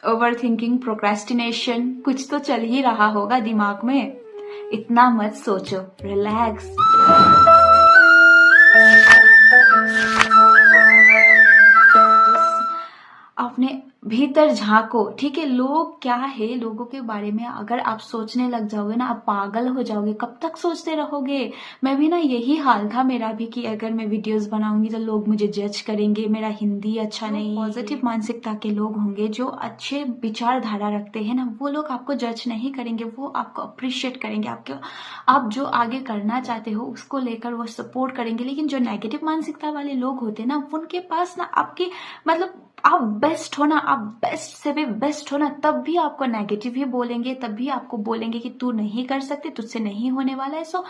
Over thinking, procrastination, कुछ तो चल ही रहा होगा दिमाग में। इतना मत सोचो, रिलैक्स। अपने भीतर झांको, ठीक है। लोग क्या है, लोगों के बारे में अगर आप सोचने लग जाओगे ना, आप पागल हो जाओगे। कब तक सोचते रहोगे? मैं भी ना, यही हाल था मेरा भी, कि अगर मैं वीडियोस बनाऊंगी तो लोग मुझे जज करेंगे, मेरा हिंदी अच्छा नहीं। पॉजिटिव मानसिकता के लोग होंगे, जो अच्छे विचारधारा रखते हैं ना, वो लोग आपको जज नहीं करेंगे, वो आपको अप्रिशिएट करेंगे, आपको आप जो आगे करना चाहते हो उसको लेकर वो सपोर्ट करेंगे। लेकिन जो नेगेटिव मानसिकता वाले लोग होते हैं ना, उनके पास ना आपकी मतलब आप बेस्ट हो ना, आप बेस्ट से भी बेस्ट हो ना, तब भी आपको नेगेटिव ही बोलेंगे, तब भी आपको बोलेंगे कि तू नहीं कर सकते, तुझसे नहीं होने वाला है। सो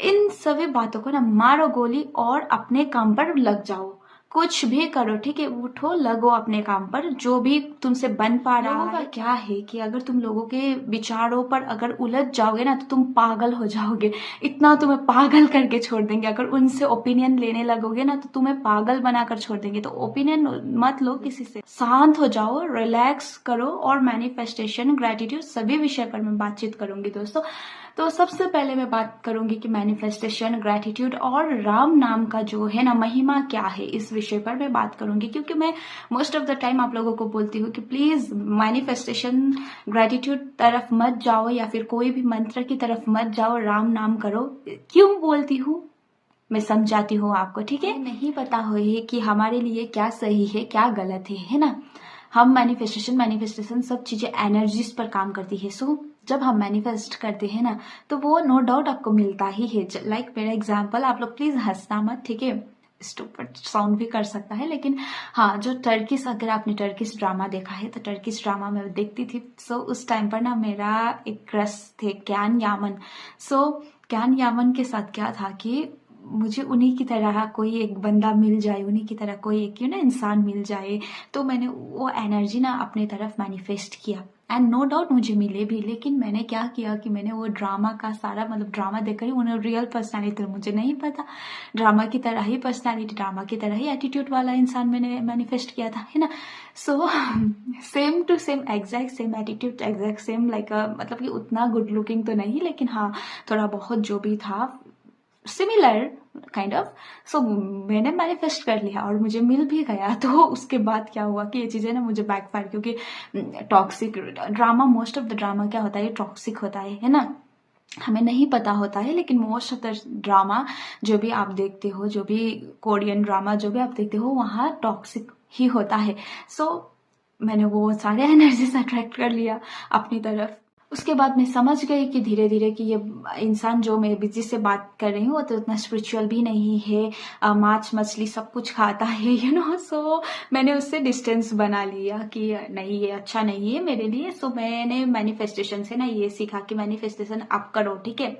इन सभी बातों को ना मारो गोली और अपने काम पर लग जाओ। कुछ भी करो, ठीक है, उठो, लगो अपने काम पर, जो भी तुमसे बन पा रहा है। क्या है कि अगर तुम लोगों के विचारों पर अगर उलझ जाओगे ना, तो तुम पागल हो जाओगे। इतना तुम्हें पागल करके छोड़ देंगे। अगर उनसे ओपिनियन लेने लगोगे ना, तो तुम्हें पागल बनाकर छोड़ देंगे। तो ओपिनियन मत लो किसी से, शांत हो जाओ, रिलैक्स करो। और मैनिफेस्टेशन, ग्रेटिट्यूड, सभी विषय पर मैं बातचीत करूंगी दोस्तों। तो सबसे पहले मैं बात करूंगी कि मैनिफेस्टेशन, ग्रेटिट्यूड और राम नाम का जो है ना महिमा क्या है, इस विषय पर मैं बात करूंगी। क्योंकि मैं मोस्ट ऑफ द टाइम आप लोगों को बोलती हूँ कि प्लीज मैनिफेस्टेशन, ग्रेटिट्यूड तरफ मत जाओ, या फिर कोई भी मंत्र की तरफ मत जाओ, राम नाम करो। क्यों बोलती हूँ, मैं समझाती हूँ आपको, ठीक है। नहीं पता हो कि हमारे लिए क्या सही है, क्या गलत है ना। हम मैनिफेस्टेशन सब चीजें एनर्जीज पर काम करती है। सो जब हम मैनिफेस्ट करते हैं ना, तो वो नो डाउट आपको मिलता ही है। लाइक मेरा एग्जाम्पल, आप लोग प्लीज हंसना मत, ठीक है, स्टूपिड साउंड भी कर सकता है, लेकिन हाँ, जो टर्किश, अगर आपने टर्किश ड्रामा देखा है, तो टर्किश ड्रामा मैं देखती थी। सो उस टाइम पर ना मेरा एक क्रश थे, कैन यामन। सो कैन यामन के साथ क्या था कि मुझे उन्हीं की तरह कोई एक बंदा मिल जाए, उन्हीं की तरह कोई एक ना इंसान मिल जाए, तो मैंने वो एनर्जी ना अपनी तरफ मैनिफेस्ट किया। एंड नो डाउट मुझे मिले भी। लेकिन मैंने क्या किया कि मैंने वो ड्रामा का सारा, मतलब ड्रामा देखकर ही, उन्हें रियल पर्सनालिटी मुझे नहीं पता, ड्रामा की तरह ही पर्सनालिटी, ड्रामा की तरह ही एटीट्यूड वाला इंसान मैंने मैनिफेस्ट किया था, है ना। So same to same, exact same attitude, exact same, like मतलब कि उतना गुड लुकिंग तो नहीं, लेकिन हाँ थोड़ा बहुत जो भी था, सिमिलर काइंड ऑफ। सो मैंने मैनिफेस्ट कर लिया और मुझे मिल भी गया। तो उसके बाद क्या हुआ कि ये चीजें ना मुझे बैकफायर, क्योंकि toxic drama, most of the drama क्या होता है, टॉक्सिक होता है ना। हमें नहीं पता होता है, लेकिन मोस्ट ऑफ द ड्रामा जो भी आप देखते हो, जो भी कोरियन ड्रामा जो भी आप देखते हो, वहाँ टॉक्सिक ही होता है। सो मैंने वो सारे एनर्जीज अट्रैक्ट कर लिया अपनी तरफ। उसके बाद मैं समझ गई कि धीरे धीरे कि ये इंसान जो मैं जिससे बात कर रही हूँ, वो तो उतना स्पिरिचुअल भी नहीं है, मांस मछली सब कुछ खाता है, सो मैंने उससे डिस्टेंस बना लिया कि नहीं, ये अच्छा नहीं है मेरे लिए। सो मैंने मैनिफेस्टेशन से ना ये सीखा कि मैनिफेस्टेशन आप करो, ठीक है,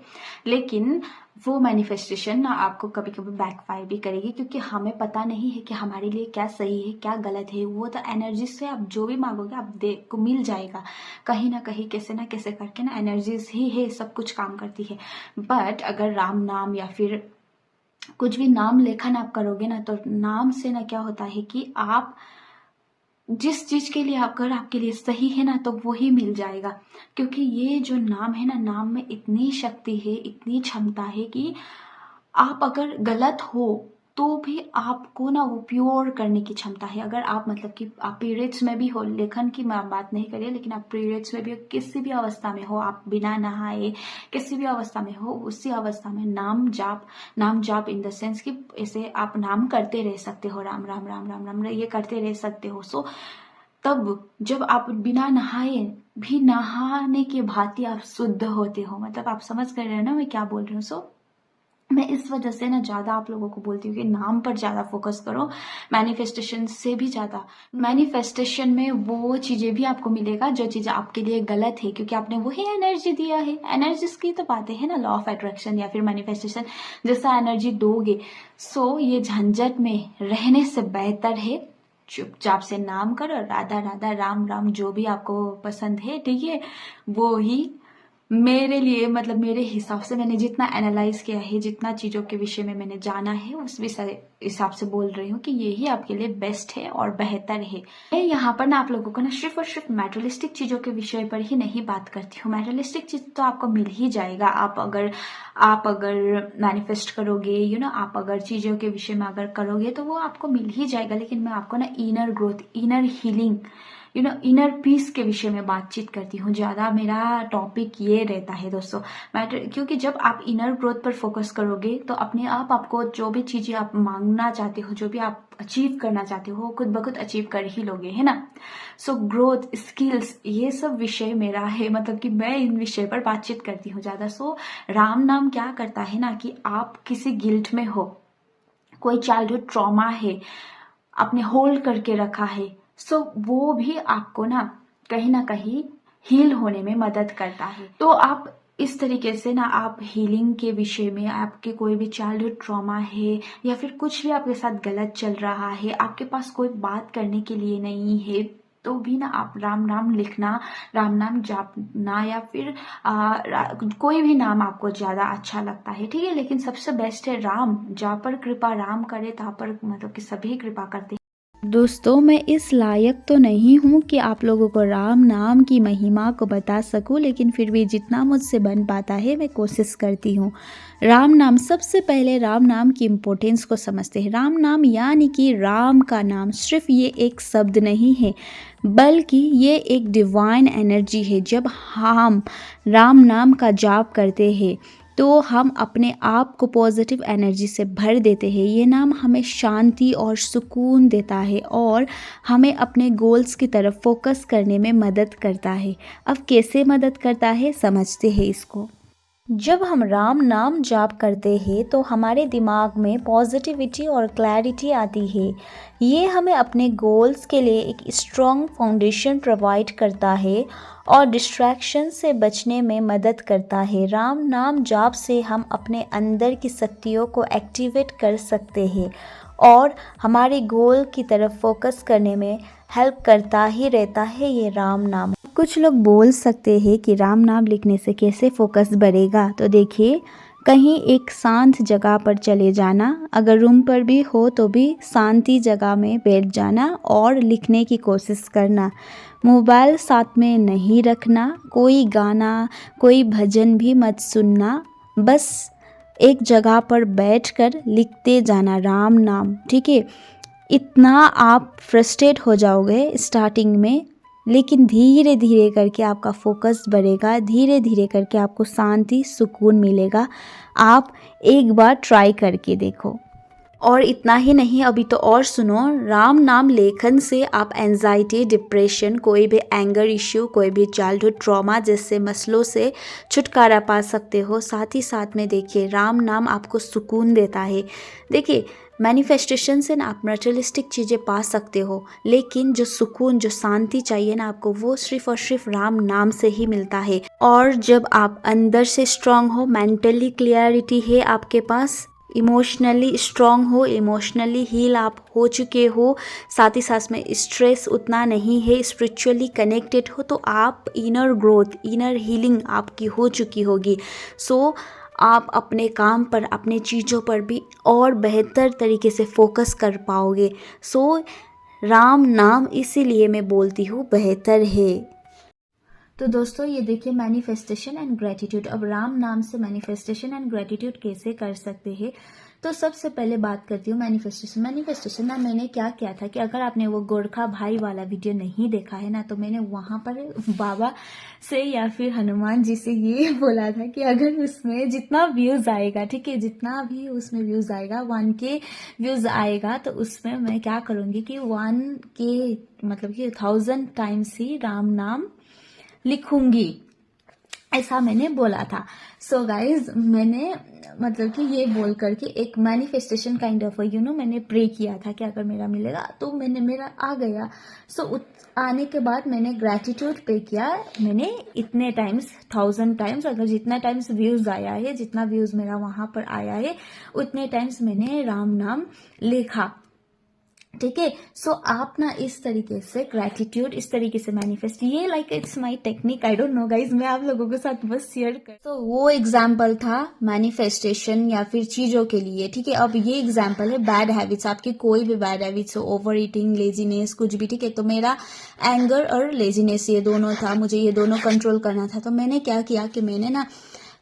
लेकिन वो मैनिफेस्टेशन ना आपको कभी कभी बैकफायर भी करेगी, क्योंकि हमें पता नहीं है कि हमारे लिए क्या सही है, क्या गलत है। वो तो एनर्जी से आप जो भी मांगोगे आप को मिल जाएगा, कहीं ना कहीं, कैसे ना कैसे करके ना, एनर्जीज ही है, सब कुछ काम करती है। बट अगर राम नाम या फिर कुछ भी नाम लेखन आप करोगे ना, तो नाम से ना क्या होता है कि आप जिस चीज के लिए अगर आपके लिए सही है ना, तो वो ही मिल जाएगा। क्योंकि ये जो नाम है ना, नाम में इतनी शक्ति है, इतनी क्षमता है कि आप अगर गलत हो तो भी आपको ना वो प्योर करने की क्षमता है। अगर आप मतलब कि आप पीरियड्स में भी हो, लेखन की मैं बात नहीं करिए, लेकिन आप पीरियड्स में भी किसी भी अवस्था में हो, आप बिना नहाए किसी भी अवस्था में हो, उसी अवस्था में नाम जाप इन द सेंस कि ऐसे आप नाम करते रह सकते हो, राम राम राम राम राम, ये करते रह सकते हो। सो तब जब आप बिना नहाए भी, नहाने की भांति आप शुद्ध होते हो, मतलब आप समझ कर रहे हो ना मैं क्या बोल रही हूँ। सो मैं इस वजह से ना ज्यादा आप लोगों को बोलती हूँ कि नाम पर ज्यादा फोकस करो, मैनिफेस्टेशन से भी ज्यादा। मैनिफेस्टेशन में वो चीजें भी आपको मिलेगा जो चीजें आपके लिए गलत है, क्योंकि आपने वही एनर्जी दिया है। एनर्जीज की तो बातें है ना, लॉ ऑफ अट्रैक्शन या फिर मैनिफेस्टेशन, जैसा एनर्जी दोगे। सो ये झंझट में रहने से बेहतर है चुपचाप से नाम करो, राधा राधा राम राम, जो भी आपको पसंद है, ठीक है, वो ही मेरे लिए मतलब मेरे हिसाब से मैंने जितना एनालाइज किया है, जितना चीज़ों के विषय में मैंने जाना है, उस विषय हिसाब से बोल रही हूँ कि यही आपके लिए बेस्ट है और बेहतर है। मैं यहाँ पर ना आप लोगों को ना सिर्फ और सिर्फ मैटेरियलिस्टिक चीज़ों के विषय पर ही नहीं बात करती हूँ। मैटेरियलिस्टिक चीज़ तो आपको मिल ही जाएगा, आप अगर मैनिफेस्ट करोगे, आप अगर चीज़ों के विषय में अगर करोगे तो वो आपको मिल ही जाएगा। लेकिन मैं आपको ना inner growth, inner healing, inner peace के विषय में बातचीत करती हूँ। ज़्यादा मेरा टॉपिक ये रहता है दोस्तों, मैटर, क्योंकि जब आप इनर ग्रोथ पर फोकस करोगे तो अपने आप आपको जो भी चीज़ें आप मांगना चाहते हो, जो भी आप अचीव करना चाहते हो, खुद ब खुद अचीव कर ही लोगे, है ना। सो ग्रोथ, स्किल्स, ये सब विषय मेरा है, मतलब कि मैं इन विषय पर बातचीत करती हूँ ज़्यादा। सो राम नाम क्या करता है ना कि आप किसी गिल्ट में हो, कोई चाइल्डहुड ट्रॉमा है, आपने होल्ड करके रखा है, सो वो भी आपको ना कहीं हील होने में मदद करता है। तो आप इस तरीके से ना आप हीलिंग के विषय में, आपके कोई भी चाइल्डहुड ट्रॉमा है या फिर कुछ भी आपके साथ गलत चल रहा है, आपके पास कोई बात करने के लिए नहीं है, तो भी ना आप राम नाम लिखना, राम नाम जापना, या फिर कोई भी नाम आपको ज्यादा अच्छा लगता है, ठीक है। लेकिन सबसे बेस्ट है राम। जहाँ पर कृपा राम करे तहाँ पर मतलब कि सभी कृपा करते हैं। दोस्तों, मैं इस लायक तो नहीं हूँ कि आप लोगों को राम नाम की महिमा को बता सकूँ, लेकिन फिर भी जितना मुझसे बन पाता है मैं कोशिश करती हूँ। राम नाम, सबसे पहले राम नाम की इम्पोर्टेंस को समझते हैं। राम नाम यानी कि राम का नाम सिर्फ ये एक शब्द नहीं है, बल्कि ये एक डिवाइन एनर्जी है। जब हम राम नाम का जाप करते हैं तो हम अपने आप को पॉजिटिव एनर्जी से भर देते हैं। ये नाम हमें शांति और सुकून देता है और हमें अपने गोल्स की तरफ फोकस करने में मदद करता है। अब कैसे मदद करता है, समझते हैं इसको। जब हम राम नाम जाप करते हैं तो हमारे दिमाग में पॉजिटिविटी और क्लैरिटी आती है। ये हमें अपने गोल्स के लिए एक स्ट्रॉन्ग फाउंडेशन प्रोवाइड करता है और डिस्ट्रैक्शन से बचने में मदद करता है। राम नाम जाप से हम अपने अंदर की शक्तियों को एक्टिवेट कर सकते हैं और हमारे गोल की तरफ फोकस करने में हेल्प करता ही रहता है ये राम नाम। कुछ लोग बोल सकते हैं कि राम नाम लिखने से कैसे फोकस बढ़ेगा, तो देखिए, कहीं एक शांत जगह पर चले जाना, अगर रूम पर भी हो तो भी शांति जगह में बैठ जाना और लिखने की कोशिश करना। मोबाइल साथ में नहीं रखना, कोई गाना, कोई भजन भी मत सुनना, बस एक जगह पर बैठकर लिखते जाना राम नाम, ठीक है। इतना आप फ्रस्ट्रेट हो जाओगे स्टार्टिंग में, लेकिन धीरे धीरे करके आपका फोकस बढ़ेगा, धीरे धीरे करके आपको शांति सुकून मिलेगा। आप एक बार ट्राई करके देखो। और इतना ही नहीं, अभी तो और सुनो। राम नाम लेखन से आप एंजाइटी, डिप्रेशन, कोई भी एंगर इश्यू, कोई भी चाइल्डहुड ट्रॉमा जैसे मसलों से छुटकारा पा सकते हो। साथ ही साथ में देखिए, राम नाम आपको सुकून देता है। देखिए, मैनिफेस्टेशन से ना आप मटेरियलिस्टिक चीज़ें पा सकते हो, लेकिन जो सुकून, जो शांति चाहिए ना आपको, वो सिर्फ और सिर्फ राम नाम से ही मिलता है। और जब आप अंदर से स्ट्रांग हो, मेंटली क्लियरिटी है आपके पास, इमोशनली स्ट्रांग हो, इमोशनली हील आप हो चुके हो, साथ ही साथ में स्ट्रेस उतना नहीं है, स्पिरिचुअली कनेक्टेड हो, तो आप इनर ग्रोथ, इनर हीलिंग आपकी हो चुकी होगी। सो आप अपने काम पर, अपने चीज़ों पर भी और बेहतर तरीके से फोकस कर पाओगे। सो राम नाम इसीलिए मैं बोलती हूँ बेहतर है। तो दोस्तों, ये देखिए, मैनिफेस्टेशन एंड ग्रेटिट्यूड। अब राम नाम से मैनिफेस्टेशन एंड ग्रेटिट्यूड कैसे कर सकते हैं, तो सबसे पहले बात करती हूँ मैनिफेस्टेशन ना मैंने क्या किया था कि अगर आपने वो गोरखा भाई वाला वीडियो नहीं देखा है ना, तो मैंने वहां पर बाबा से या फिर हनुमान जी से ये बोला था कि अगर उसमें जितना व्यूज आएगा, ठीक है, जितना भी उसमें व्यूज आएगा, 1K व्यूज आएगा, तो उसमें मैं क्या करूंगी कि 1K मतलब कि 1000 टाइम्स ही राम नाम लिखूंगी, ऐसा मैंने बोला था। सो गाइज, मैंने मतलब कि ये बोल करके एक मैनिफेस्टेशन काइंड ऑफ मैंने प्रे किया था कि अगर मेरा मिलेगा, तो मेरा आ गया। सो आने के बाद मैंने ग्रेटिट्यूड पे किया, मैंने इतने टाइम्स, 1000 टाइम्स, अगर जितना टाइम्स व्यूज आया है, जितना व्यूज मेरा वहां पर आया है, उतने टाइम्स मैंने राम नाम लिखा। ठीक है। सो आप ना इस तरीके से ग्रैटिट्यूड इस तरीके से मैनिफेस्ट, ये like it's my technique, I don't know guys, मैं आप लोगों के साथ बस शेयर कर। तो वो एग्जाम्पल था मैनिफेस्टेशन या फिर चीजों के लिए, ठीक है। अब ये एग्जाम्पल है बैड हैबिट्स, आपकी कोई भी बैड हैबिट्स हो, ओवर ईटिंग, लेजीनेस, कुछ भी, ठीक है। तो मेरा एंगर और लेजीनेस ये दोनों था, मुझे ये दोनों कंट्रोल करना था। तो मैंने क्या किया कि मैंने ना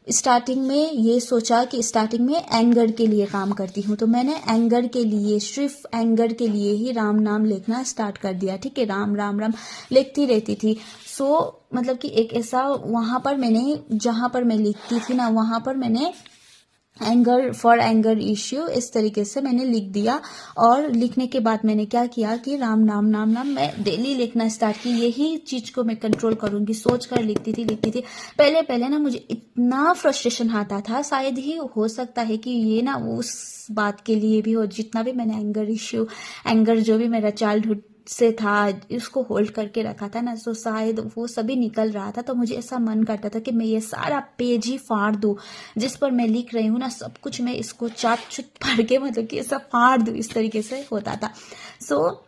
स्टार्टिंग में ये सोचा कि स्टार्टिंग में एंगर के लिए काम करती हूँ, तो मैंने एंगर के लिए, सिर्फ एंगर के लिए ही राम नाम लिखना स्टार्ट कर दिया, ठीक है। राम राम राम लिखती रहती थी। सो मतलब कि एक ऐसा वहाँ पर मैंने, जहाँ पर मैं लिखती थी ना, वहाँ पर मैंने एंगर फॉर एंगर इश्यू इस तरीके से मैंने लिख दिया। और लिखने के बाद मैंने क्या किया कि राम नाम नाम नाम मैं डेली लिखना स्टार्ट की, यही चीज को मैं कंट्रोल करूंगी सोच कर लिखती थी। पहले पहले ना मुझे इतना फ्रस्ट्रेशन आता था, शायद ही हो सकता है कि ये ना उस बात के लिए भी हो, जितना भी मैंने एंगर इश्यू, एंगर जो भी मेरा चाइल्डहुड से था, उसको होल्ड करके रखा था ना, तो शायद वो सभी निकल रहा था। तो मुझे ऐसा मन करता था कि मैं ये सारा पेज ही फाड़ दूं जिस पर मैं लिख रही हूँ ना, सब कुछ मैं इसको चाट चुट फाड़ के मतलब कि ऐसा फाड़ दूं, इस तरीके से होता था। सो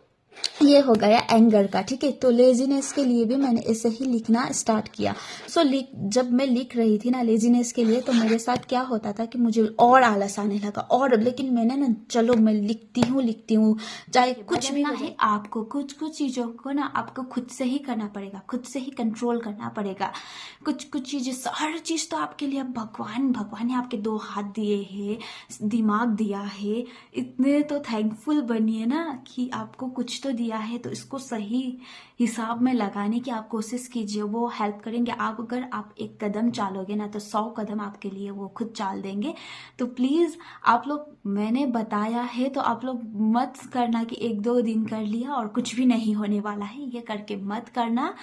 ये हो गया एंगर का, ठीक है। तो लेजीनेस के लिए भी मैंने ऐसे ही लिखना स्टार्ट किया। सो जब मैं लिख रही थी ना लेजीनेस के लिए, तो मेरे साथ क्या होता था कि मुझे और आलस आने लगा, और लेकिन मैंने ना, चलो मैं लिखती हूँ चाहे कुछ भी हो जाए। आपको कुछ कुछ चीजों को ना आपको खुद से ही करना पड़ेगा, खुद से ही कंट्रोल करना पड़ेगा। कुछ कुछ चीजें, हर चीज तो आपके लिए अब भगवान ने आपके 2 हाथ दिए हैं, दिमाग दिया है, इतने तो थैंकफुल बनिए ना कि आपको कुछ तो दिया है। तो इसको सही हिसाब में लगाने की आप कोशिश कीजिए, वो हेल्प करेंगे। आप अगर आप एक कदम चालोगे ना, तो 100 कदम आपके लिए वो खुद चाल देंगे। तो प्लीज आप लोग, मैंने बताया है तो आप लोग मत करना कि 1-2 दिन कर लिया और कुछ भी नहीं होने वाला है, ये करके मत करना।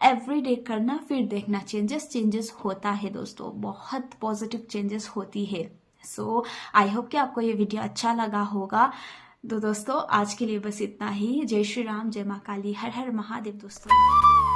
एवरी डे करना, फिर देखना चेंजेस होता है दोस्तों, बहुत पॉजिटिव चेंजेस होती है। सो आई होप कि आपको ये वीडियो अच्छा लगा होगा। तो दोस्तों आज के लिए बस इतना ही। जय श्री राम, जय माँ काली, हर हर महादेव दोस्तों।